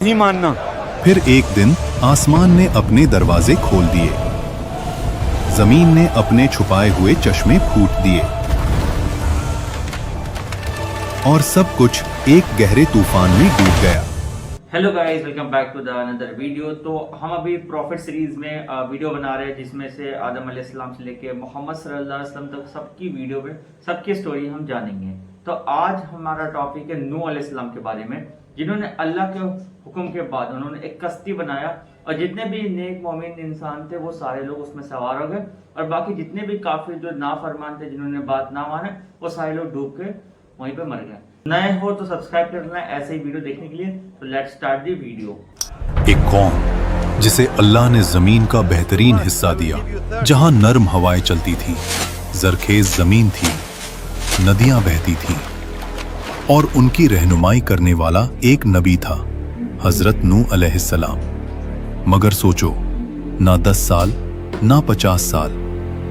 नहीं मानना। फिर एक दिन आसमान ने अपने दरवाजे खोल दिए, जमीन ने अपने छुपाए हुए चश्मे फूट दिए और सब कुछ एक गहरे तूफान में डूब गया। Hello guys, welcome back to the another video. तो हम अभी प्रॉफिट सीरीज में वीडियो बना रहे हैं, जिसमें से आदम अलैहिस्सलाम से लेके मोहम्मद सल्लल्लाहु अलैहि वसल्लम तक सबकी वीडियो में सबकी स्टोरी हम जानेंगे। तो आज हमारा टॉपिक है नूह अलैहिस्सलाम के बारे में, जिन्होंने अल्लाह के हुक्म के बाद उन्होंने एक कश्ती बनाया और जितने भी नेक मोमिन इंसान थे वो सारे लोग उसमें सवार हो गए, और बाकी जितने भी काफिर जो नाफरमान थे, जिन्होंने बात ना माने, वो सारे लोग डूब के वहीं पे मर गए। नए हो तो सब्सक्राइब करना है ऐसे ही वीडियो देखने के लिए। तो लेट्स स्टार्ट दी वीडियो। एक कौम जिसे अल्लाह ने जमीन का बेहतरीन हिस्सा दिया, जहां नर्म हवाएं चलती थीं, जरखेज जमीन थी, नदियां बहती थीं और उनकी रहनुमाई करने वाला एक नबी था, हजरत नूह अलैहिस्सलाम। मगर सोचो, ना 10 साल ना 50 साल,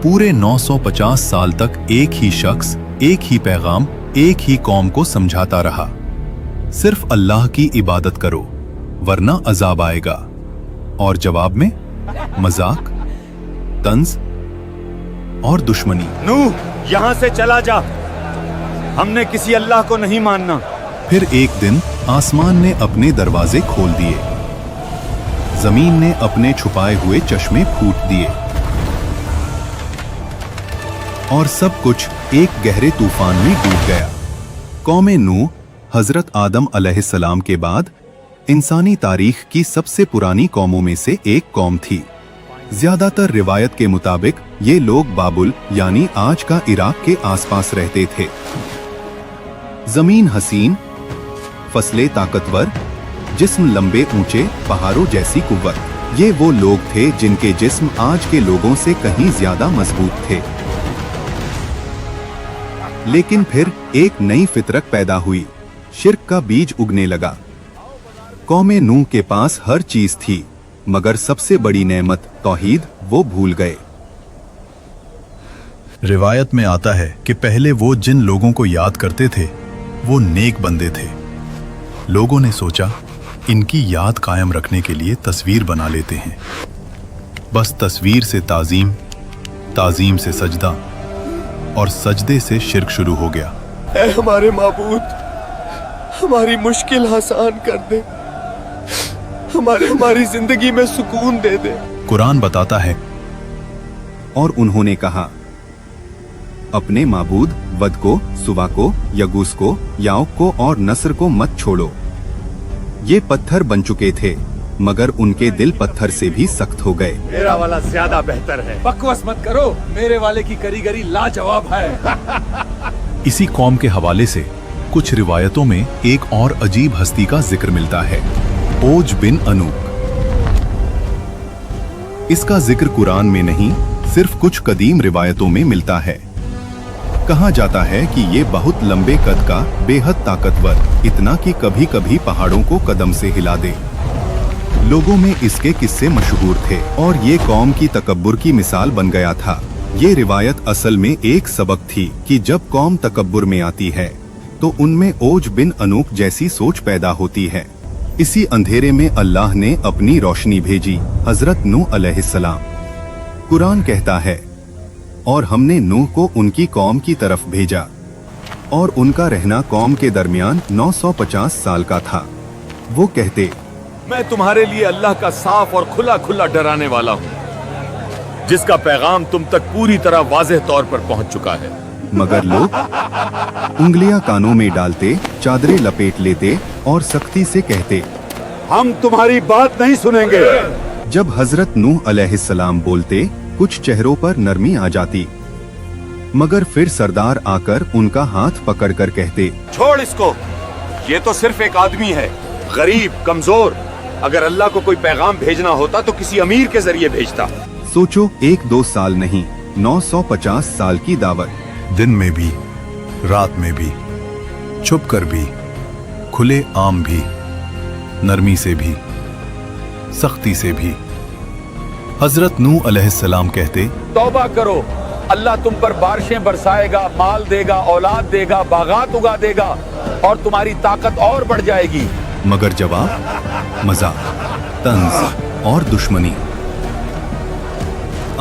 पूरे 950 साल तक एक ही शख्स, एक ही पैगाम, एक ही कौम को समझाता रहा, सिर्फ अल्लाह की इबादत करो वरना अजाब आएगा। और जवाब में मजाक, तंज और दुश्मनी। नूह, यहाँ से चला जा, हमने किसी अल्लाह को नहीं मानना। फिर एक दिन आसमान ने अपने दरवाजे खोल दिए, जमीन ने अपने छुपाए हुए चश्मे फूट दिए और सब कुछ एक गहरे तूफान में डूब गया। कौमे नूह हजरत आदम अलैहिस्सलाम के बाद इंसानी तारीख की सबसे पुरानी कौमों में से एक कौम थी। ज्यादातर रिवायत के मुताबिक ये लोग बाबुल यानी आज का इराक के आसपास रहते थे। जमीन हसीन, फसलें ताकतवर, जिस्म लंबे ऊंचे पहाड़ों जैसी कुव्वत, ये वो लोग थे जिनके जिस्म आज के लोगों से कहीं ज्यादा मजबूत थे। लेकिन फिर एक नई फितरत पैदा हुई, शिर्क का बीज उगने लगा। कौमे नूह के पास हर चीज थी, मगर सबसे बड़ी नेमत तौहीद वो भूल गए। रिवायत में आता है कि पहले वो जिन लोगों को याद करते थे वो नेक बंदे थे। लोगों ने सोचा, इनकी याद कायम रखने के लिए तस्वीर बना लेते हैं। बस तस्वीर से ताजीम, ताजीम से सजदा और सजदे से शिर्क शुरू हो गया। ऐ हमारे माबूद, हमारी मुश्किल आसान कर दे, हमारी जिंदगी में सुकून दे दे। कुरान बताता है, और उन्होंने कहा, अपने माबूद वद को, सुवा को, यगूस को, याउक को और नस्र को मत छोड़ो। ये पत्थर बन चुके थे, मगर उनके दिल पत्थर से भी सख्त हो गए। मेरा वाला ज्यादा बेहतर है। बकवास मत करो, मेरे वाले की कारीगरी लाजवाब है। इसी कौम के हवाले से कुछ रिवायतों में एक और अजीब हस्ती का जिक्र मिलता है, ओज बिन अनूक। इसका जिक्र कुरान में नहीं, सिर्फ कुछ कदीम रिवायतों में मिलता है। कहा जाता है कि ये बहुत लंबे कद का, बेहद ताकतवर, इतना कि कभी कभी पहाड़ों को कदम से हिला दे। लोगों में इसके किस्से मशहूर थे और ये कौम की तकब्बुर की मिसाल बन गया था। ये रिवायत असल में एक सबक थी कि जब कौम तकब्बुर में आती है तो उनमें ओज बिन अनूक जैसी सोच पैदा होती है। इसी अंधेरे में अल्लाह ने अपनी रोशनी भेजी, हजरत नूह अलैहिस्सलाम। कुरान कहता है, और हमने नूह को उनकी कौम की तरफ भेजा और उनका रहना कौम के दरमियान 950 साल का था। वो कहते, मैं तुम्हारे लिए अल्लाह का साफ और खुला खुला डराने वाला हूँ, जिसका पैगाम तुम तक पूरी तरह वाज़ेह तौर पर पहुँच चुका है। मगर लोग उंगलियां कानों में डालते, चादरें लपेट लेते और सख्ती से कहते, हम तुम्हारी बात नहीं सुनेंगे। जब हजरत नूह अलैहिस्सलाम बोलते, कुछ चेहरों पर नरमी आ जाती, मगर फिर सरदार आकर उनका हाथ पकड़कर कहते, छोड़ इसको, ये तो सिर्फ एक आदमी है, गरीब, कमजोर। अगर अल्लाह को कोई पैगाम भेजना होता तो किसी अमीर के जरिए भेजता। सोचो, 1-2 साल नहीं, 950 साल की दावत, दिन में भी, रात में भी, छुप कर भी, खुले आम भी, नरमी से भी, सख्ती से भी। हजरत नूह अलैहिस्सलाम कहते, तौबा करो, अल्लाह तुम पर बारिशें बरसाएगा, माल देगा, औलाद देगा, बागात उगा देगा और तुम्हारी ताकत और बढ़ जाएगी। मगर जवाब मजाक, तंज और दुश्मनी।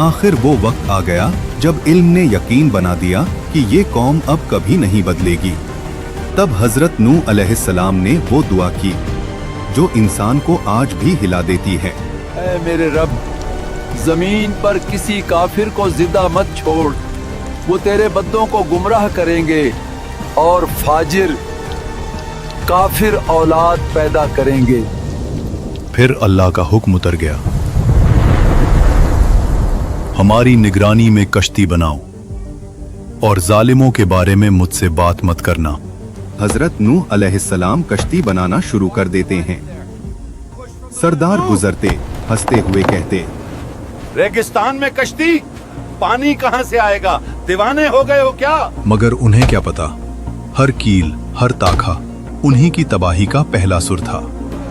आखिर वो वक्त आ गया जब इल्म ने यकीन बना दिया कि ये कौम अब कभी नहीं बदलेगी। तब हजरत नूह अलैहिस्सलाम ने वो दुआ की जो इंसान को आज भी हिला देती है। ऐ मेरे रब, जमीन पर किसी काफिर को जिंदा मत छोड़, वो तेरे बंदों को गुमराह करेंगे और फाजिर काफिर औलाद पैदा करेंगे। फिर अल्लाह का हुक्म उतर गया, हमारी निगरानी में कश्ती बनाओ और जालिमों के बारे में मुझसे बात मत करना। हजरत नूह अलैहिस्सलाम कश्ती बनाना शुरू कर देते हैं। सरदार गुजरते हंसते हुए कहते, रेगिस्तान में कश्ती, पानी कहाँ से आएगा? दीवाने हो गए हो क्या? मगर उन्हें क्या पता, हर कील हर ताखा उन्हीं की तबाही का पहला सुर था।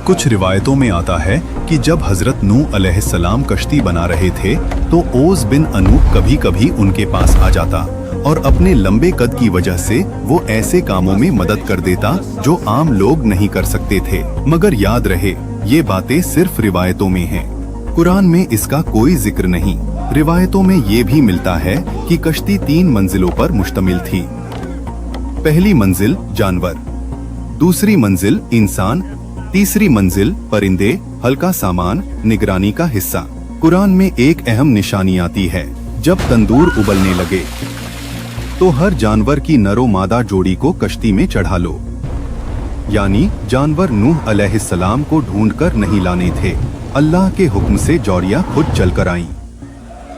कुछ रिवायतों में आता है कि जब हजरत नूह अलैहिस्सलाम कश्ती बना रहे थे तो ओस बिन अनूब कभी कभी उनके पास आ जाता और अपने लंबे कद की वजह से वो ऐसे कामों में मदद कर देता जो आम लोग नहीं कर सकते थे। मगर याद रहे, ये बातें सिर्फ रिवायतों में हैं। कुरान में इसका कोई जिक्र नहीं। रिवायतों में ये भी मिलता है कि कश्ती 3 मंजिलों पर मुश्तमिल थी। पहली मंजिल जानवर, दूसरी मंजिल इंसान, तीसरी मंजिल परिंदे, हल्का सामान, निगरानी का हिस्सा। कुरान में एक अहम निशानी आती है, जब तंदूर उबलने लगे तो हर जानवर की नरो मादा जोड़ी को कश्ती में चढ़ा लो। यानी जानवर नूह अलैहिस्सलाम को ढूंढकर नहीं लाने थे, अल्लाह के हुक्म से जौरिया खुद चलकर आईं।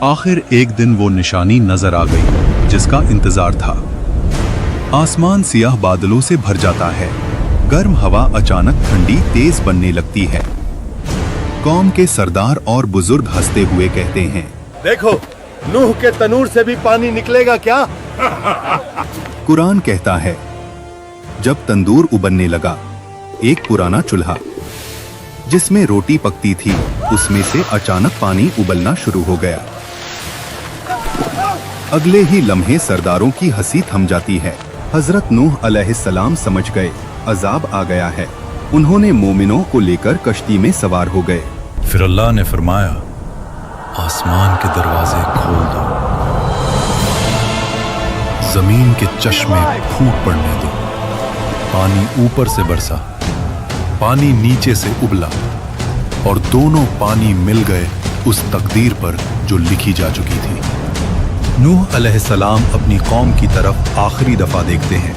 आखिर एक दिन वो निशानी नजर आ गई जिसका इंतजार था। आसमान सियाह बादलों से भर जाता है, गर्म हवा अचानक ठंडी तेज बनने लगती है। कौम के सरदार और बुजुर्ग हंसते हुए कहते हैं, देखो, नूह के तनूर से भी पानी निकलेगा क्या? कुरान कहता है, जब तंदूर उबलने लगा, एक पुराना चूल्हा जिसमें रोटी पकती थी, उसमें से अचानक पानी उबलना शुरू हो गया। अगले ही लम्हे सरदारों की हंसी थम जाती है। हजरत नूह अलैहिस्सलाम समझ गए, अजाब आ गया है। उन्होंने मोमिनों को लेकर कश्ती में सवार हो गए। फिर अल्लाह ने फरमाया, आसमान के दरवाजे खोल दो, जमीन के चश्मे फूट पड़ने दो। पानी ऊपर से बरसा, पानी नीचे से उबला और दोनों पानी मिल गए उस तकदीर पर जो लिखी जा चुकी थी। नूह अलैहिस्सलाम अपनी कौम की तरफ आखिरी दफा देखते हैं।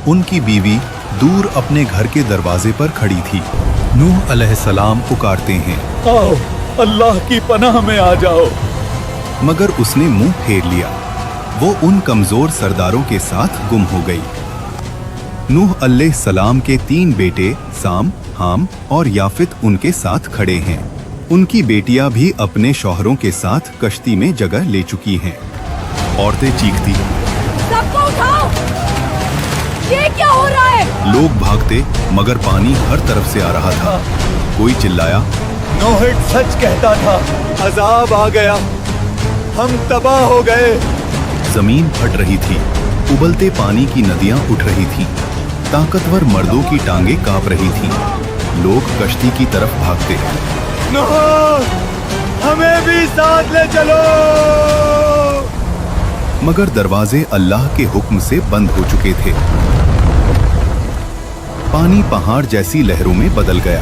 उनकी बीवी दूर अपने घर के दरवाजे पर खड़ी थी। नूह अलैहिस्सलाम पुकारते हैं, आओ, अल्लाह की पनाह में आ जाओ। मगर उसने मुंह फेर लिया। वो उन कमजोर सरदारों के साथ गुम हो गई। नूह अलैहिस्सलाम के 3 बेटे साम, हाम और याफित उनके साथ खड़े हैं। उनकी बेटियां भी अपने शौहरों के साथ कश्ती में जगह ले चुकी हैं। औरतें चीखती, सबको उठाओ, ये क्या हो रहा है? लोग भागते, मगर पानी हर तरफ से आ रहा था। कोई चिल्लाया, नूह सच कहता था, अजाब आ गया, हम तबाह हो गए। जमीन फट रही थी, उबलते पानी की नदियां उठ रही थीं, ताकतवर मर्दों की टांगे कांप रही थीं। लोग कश्ती की तरफ भागते, नूह, हमें भी साथ ले चलो। मगर दरवाजे अल्लाह के हुक्म से बंद हो चुके थे। पानी पहाड़ जैसी लहरों में बदल गया।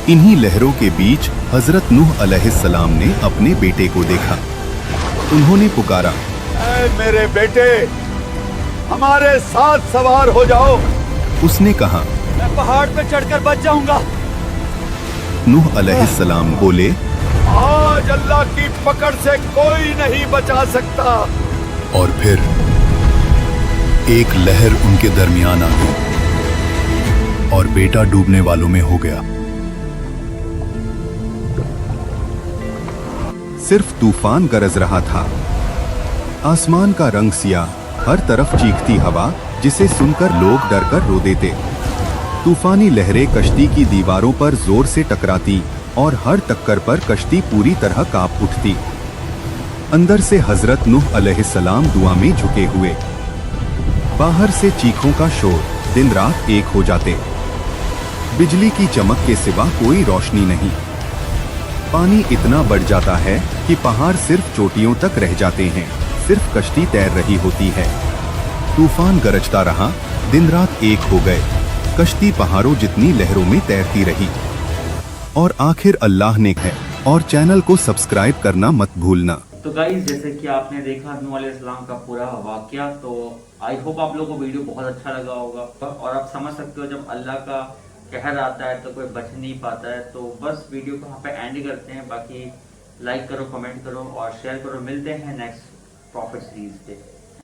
इन्हीं लहरों के बीच हजरत नूह अलैहिस्सलाम ने अपने बेटे को देखा। उन्होंने पुकारा, ऐ मेरे बेटे, हमारे साथ सवार हो जाओ। उसने कहा, मैं पहाड़ पे चढ़कर बच जाऊंगा। नूह अलैहिस्सलाम बोले, आज अल्लाह की पकड़ से कोई नहीं बचा सकता। और फिर एक लहर उनके दरमियान आ गई और बेटा डूबने वालों में हो गया। सिर्फ तूफान गरज रहा था। आसमान का रंग सियाह, हर तरफ चीखती हवा जिसे सुनकर लोग डरकर रो देते। तूफानी लहरें कश्ती की दीवारों पर जोर से टकराती और हर टक्कर पर कश्ती पूरी तरह कांप उठती। अंदर से हजरत नूह अलैहिस्सलाम दुआ में झुके हुए। बाहर से चीखों का शोर, दिन रात एक हो जाते। बिजली की चमक के सिवा कोई रोशनी नहीं। पानी इतना बढ़ जाता है कि पहाड़ सिर्फ चोटियों तक रह जाते हैं, सिर्फ कश्ती तैर रही होती है। तूफान गरजता रहा, दिन रात एक हो गए, कश्ती पहाड़ों जितनी लहरों में तैरती रही। और आखिर अल्लाह ने है। और चैनल को सब्सक्राइब करना मत भूलना। तो गाइस, जैसे कि आपने देखा नूह अलैहिस्सलाम का पूरा वाकया, तो आई होप आप लोगों को वीडियो बहुत अच्छा लगा होगा। और आप समझ सकते हो जब अल्लाह का कहर आता है तो कोई बच नहीं पाता है। तो बस वीडियो को यहाँ पे एंड करते हैं। बाकी लाइक करो, कमेंट करो और शेयर करो। मिलते हैं नेक्स्ट प्रॉफिट सीरीज पे।